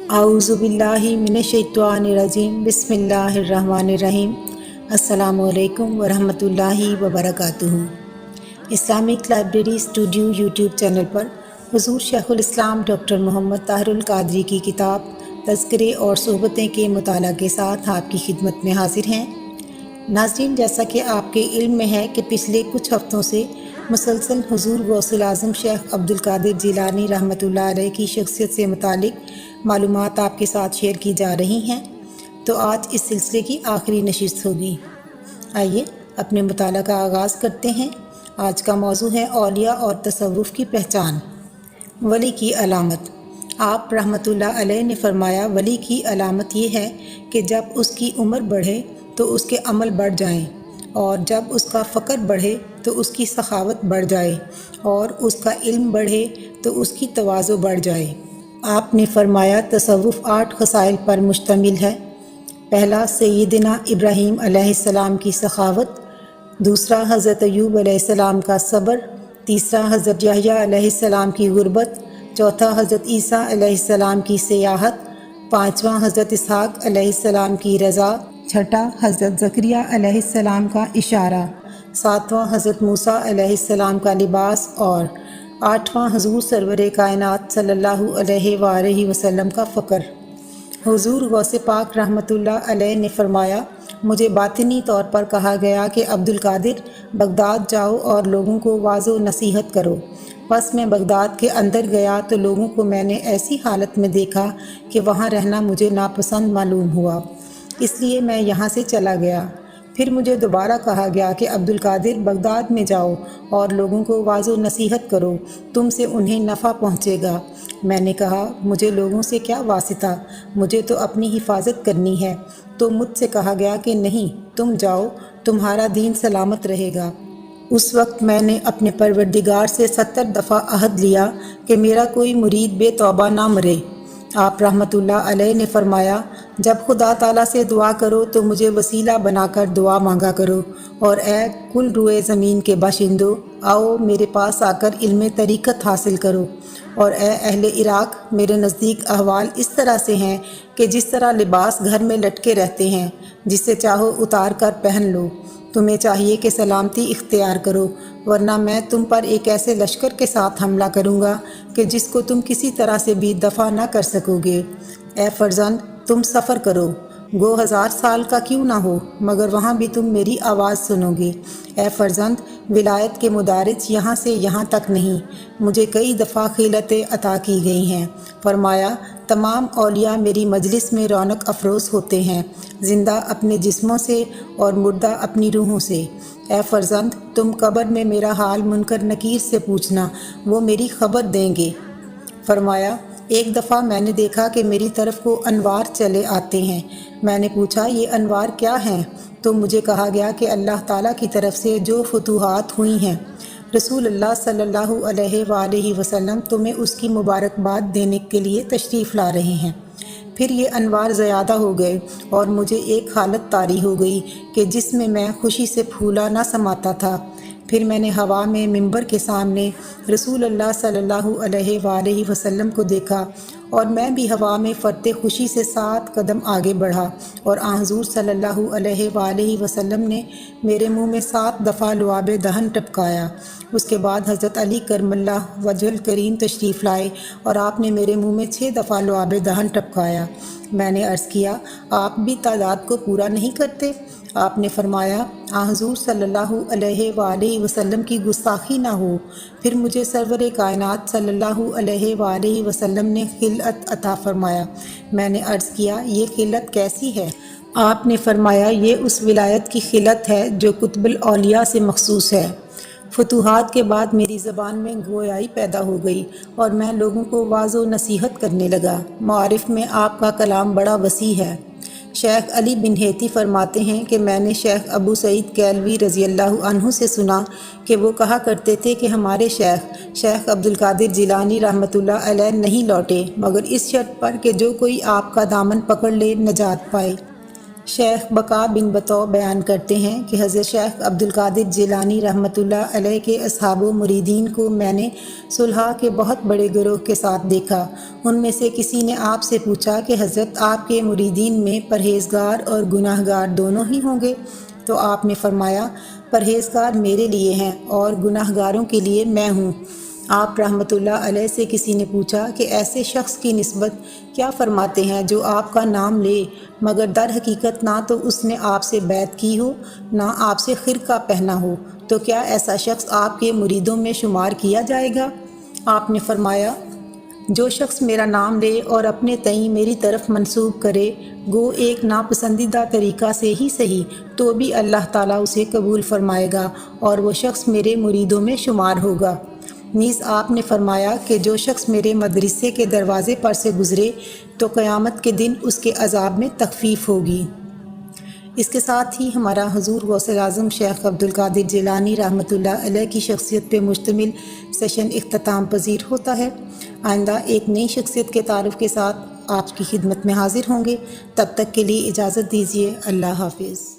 اعوذ باللہ من الشیطان الرجیم بسم اللہ الرحمن الرحیم۔ السلام علیکم ورحمۃ اللہ وبرکاتہ۔ Islamic library studio YouTube channel پر حضور شیخ الاسلام ڈاکٹر محمد طاہر القادری کی کتاب تذکرے اور صحبتیں کے مطالعہ کے ساتھ آپ کی خدمت میں حاضر ہیں۔ ناظرین، جیسا کہ آپ کے علم میں ہے کہ پچھلے کچھ ہفتوں سے مسلسل حضور غوث العظم شیخ عبدالقادر جیلانی رحمۃ اللہ علیہ کی شخصیت سے متعلق معلومات آپ کے ساتھ شیئر کی جا رہی ہیں، تو آج اس سلسلے کی آخری نشست ہوگی۔ آئیے اپنے مطالعہ کا آغاز کرتے ہیں۔ آج کا موضوع ہے اولیاء اور تصوف کی پہچان۔ ولی کی علامت۔ آپ رحمۃ اللہ علیہ نے فرمایا، ولی کی علامت یہ ہے کہ جب اس کی عمر بڑھے تو اس کے عمل بڑھ جائیں، اور جب اس کا فقر بڑھے تو اس کی سخاوت بڑھ جائے، اور اس کا علم بڑھے تو اس کی تواضع بڑھ جائے۔ آپ نے فرمایا، تصوف 8 خصائل پر مشتمل ہے۔ پہلا، سیدنا ابراہیم علیہ السلام کی سخاوت۔ دوسرا، حضرت ایوب علیہ السلام کا صبر۔ تیسرا، حضرت یحییٰ علیہ السلام کی غربت۔ چوتھا، حضرت عیسیٰ علیہ السلام کی سیاحت۔ پانچواں، حضرت اسحاق علیہ السلام کی رضا۔ چھٹا، حضرت زکریا علیہ السلام کا اشارہ۔ ساتواں، حضرت موسیٰ علیہ السلام کا لباس۔ اور آٹھواں، حضور سرور کائنات صلی اللہ علیہ وآلہ وسلم کا فقر۔ حضور غوث پاک رحمۃ اللہ علیہ نے فرمایا، مجھے باطنی طور پر کہا گیا کہ عبدالقادر، بغداد جاؤ اور لوگوں کو واعظ و نصیحت کرو۔ پس میں بغداد کے اندر گیا تو لوگوں کو میں نے ایسی حالت میں دیکھا کہ وہاں رہنا مجھے ناپسند معلوم ہوا، اس لیے میں یہاں سے چلا گیا۔ پھر مجھے دوبارہ کہا گیا کہ عبدالقادر، بغداد میں جاؤ اور لوگوں کو واعظ و نصیحت کرو، تم سے انہیں نفع پہنچے گا۔ میں نے کہا، مجھے لوگوں سے کیا واسطہ، مجھے تو اپنی حفاظت کرنی ہے۔ تو مجھ سے کہا گیا کہ نہیں، تم جاؤ، تمہارا دین سلامت رہے گا۔ اس وقت میں نے اپنے پروردگار سے 70 دفعہ عہد لیا کہ میرا کوئی مرید بے توبہ نہ مرے۔ آپ رحمۃ اللہ علیہ نے فرمایا، جب خدا تعالیٰ سے دعا کرو تو مجھے وسیلہ بنا کر دعا مانگا کرو، اور اے کل روئے زمین کے باشندوں، آؤ میرے پاس آ کر علم طریقت حاصل کرو، اور اے اہل عراق، میرے نزدیک احوال اس طرح سے ہیں کہ جس طرح لباس گھر میں لٹکے رہتے ہیں، جسے چاہو اتار کر پہن لو۔ تمہیں چاہیے کہ سلامتی اختیار کرو، ورنہ میں تم پر ایک ایسے لشکر کے ساتھ حملہ کروں گا کہ جس کو تم کسی طرح سے بھی دفع نہ کر سکو گے۔ اے فرزند، تم سفر کرو، گو 1000 سال کا کیوں نہ ہو، مگر وہاں بھی تم میری آواز سنو گے۔ اے فرزند، ولایت کے مدارج یہاں سے یہاں تک نہیں، مجھے کئی دفعہ خلعتیں عطا کی گئی ہیں۔ فرمایا، تمام اولیاء میری مجلس میں رونق افروز ہوتے ہیں، زندہ اپنے جسموں سے اور مردہ اپنی روحوں سے۔ اے فرزند، تم قبر میں میرا حال منکر نکیر سے پوچھنا، وہ میری خبر دیں گے۔ فرمایا، ایک دفعہ میں نے دیکھا کہ میری طرف کو انوار چلے آتے ہیں۔ میں نے پوچھا، یہ انوار کیا ہیں؟ تو مجھے کہا گیا کہ اللہ تعالیٰ کی طرف سے جو فتوحات ہوئی ہیں، رسول اللہ صلی اللہ علیہ وآلہ وسلم تمہیں اس کی مبارکباد دینے کے لیے تشریف لا رہے ہیں۔ پھر یہ انوار زیادہ ہو گئے اور مجھے ایک حالت طاری ہو گئی کہ جس میں خوشی سے پھولا نہ سماتا تھا۔ پھر میں نے ہوا میں منبر کے سامنے رسول اللہ صلی اللہ علیہ وآلہ وسلم کو دیکھا، اور میں بھی ہوا میں فرتے خوشی سے 7 قدم آگے بڑھا، اور حضور صلی اللہ علیہ وآلہ وسلم نے میرے منہ میں 7 دفعہ لعاب دہن ٹپکایا۔ اس کے بعد حضرت علی کرم اللہ وجہ الکریم تشریف لائے، اور آپ نے میرے منہ میں 6 دفعہ لعاب دہن ٹپکایا۔ میں نے عرض کیا، آپ بھی تعداد کو پورا نہیں کرتے؟ آپ نے فرمایا، حضور صلی اللہ علیہ وآلہ وسلم کی گستاخی نہ ہو۔ پھر مجھے سرور کائنات صلی اللہ علیہ وآلہ وسلم نے خلعت عطا فرمایا۔ میں نے عرض کیا، یہ خلعت کیسی ہے؟ آپ نے فرمایا، یہ اس ولایت کی خلعت ہے جو قطب الاولیاء سے مخصوص ہے۔ فتوحات کے بعد میری زبان میں گویائی پیدا ہو گئی، اور میں لوگوں کو واعظ و نصیحت کرنے لگا۔ معارف میں آپ کا کلام بڑا وسیع ہے۔ شیخ علی بن ہیتی فرماتے ہیں کہ میں نے شیخ ابو سعید کیلوی رضی اللہ عنہ سے سنا کہ وہ کہا کرتے تھے کہ ہمارے شیخ عبدالقادر جیلانی رحمۃ اللہ علیہ نہیں لوٹے، مگر اس شرط پر کہ جو کوئی آپ کا دامن پکڑ لے نجات پائے۔ شیخ بقا بن بطو بیان کرتے ہیں کہ حضرت شیخ عبدالقادر جیلانی رحمۃ اللہ علیہ کے اصحاب و مریدین کو میں نے صلحاء کے بہت بڑے گروہ کے ساتھ دیکھا۔ ان میں سے کسی نے آپ سے پوچھا کہ حضرت آپ کے مریدین میں پرہیزگار اور گناہ گار دونوں ہی ہوں گے؟ تو آپ نے فرمایا پرہیزگار میرے لیے ہیں اور گناہ گاروں کے لیے میں ہوں۔ آپ رحمۃ اللہ علیہ سے کسی نے پوچھا کہ ایسے شخص کی نسبت کیا فرماتے ہیں جو آپ کا نام لے مگر در حقیقت نہ تو اس نے آپ سے بیعت کی ہو نہ آپ سے خرقہ پہنا ہو، تو کیا ایسا شخص آپ کے مریدوں میں شمار کیا جائے گا؟ آپ نے فرمایا جو شخص میرا نام لے اور اپنے تئیں میری طرف منسوب کرے گو ایک ناپسندیدہ طریقہ سے ہی صحیح تو بھی اللہ تعالیٰ اسے قبول فرمائے گا اور وہ شخص میرے مریدوں میں شمار ہوگا۔ نیز آپ نے فرمایا کہ جو شخص میرے مدرسے کے دروازے پر سے گزرے تو قیامت کے دن اس کے عذاب میں تخفیف ہوگی۔ اس کے ساتھ ہی ہمارا حضور غوث اعظم شیخ عبدالقادر جیلانی رحمۃ اللہ علیہ کی شخصیت پہ مشتمل سیشن اختتام پذیر ہوتا ہے۔ آئندہ ایک نئی شخصیت کے تعارف کے ساتھ آپ کی خدمت میں حاضر ہوں گے۔ تب تک کے لیے اجازت دیجیے۔ اللہ حافظ۔